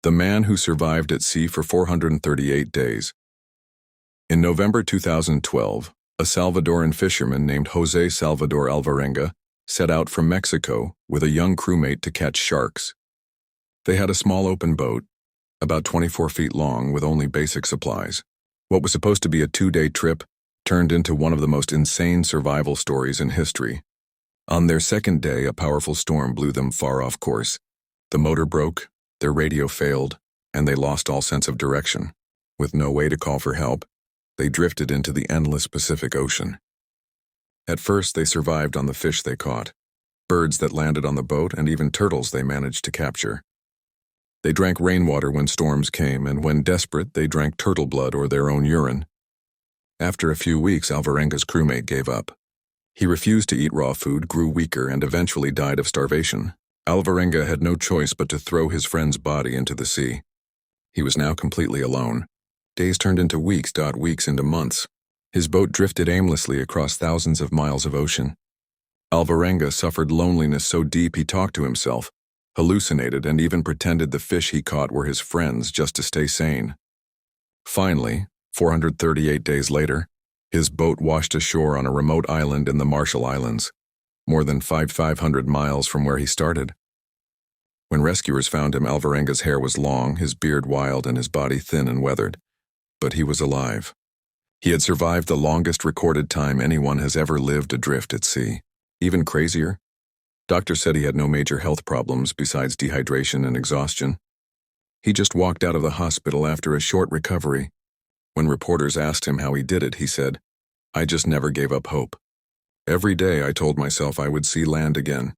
The man who survived at sea for 438 days. In November 2012, a Salvadoran fisherman named Jose Salvador Alvarenga set out from Mexico with a young crewmate to catch sharks. They had a small open boat, about 24 feet long, with only basic supplies. What was supposed to be a 2-day trip turned into one of the most insane survival stories in history. On their second day, a powerful storm blew them far off course. The motor broke, their radio failed, and they lost all sense of direction. With no way to call for help, they drifted into the endless Pacific Ocean. At first, they survived on the fish they caught, birds that landed on the boat, and even turtles they managed to capture. They drank rainwater when storms came, and when desperate, they drank turtle blood or their own urine. After a few weeks, Alvarenga's crewmate gave up. He refused to eat raw food, grew weaker, and eventually died of starvation. Alvarenga had no choice but to throw his friend's body into the sea. He was now completely alone. Days turned into weeks, weeks into months. His boat drifted aimlessly across thousands of miles of ocean. Alvarenga suffered loneliness so deep he talked to himself, hallucinated, and even pretended the fish he caught were his friends just to stay sane. Finally, 438 days later, his boat washed ashore on a remote island in the Marshall Islands, more than 500 miles from where he started. When rescuers found him, Alvarenga's hair was long, his beard wild, and his body thin and weathered. But he was alive. He had survived the longest recorded time anyone has ever lived adrift at sea. Even crazier, doctors said he had no major health problems besides dehydration and exhaustion. He just walked out of the hospital after a short recovery. When reporters asked him how he did it, he said, "I just never gave up hope. Every day I told myself I would see land again,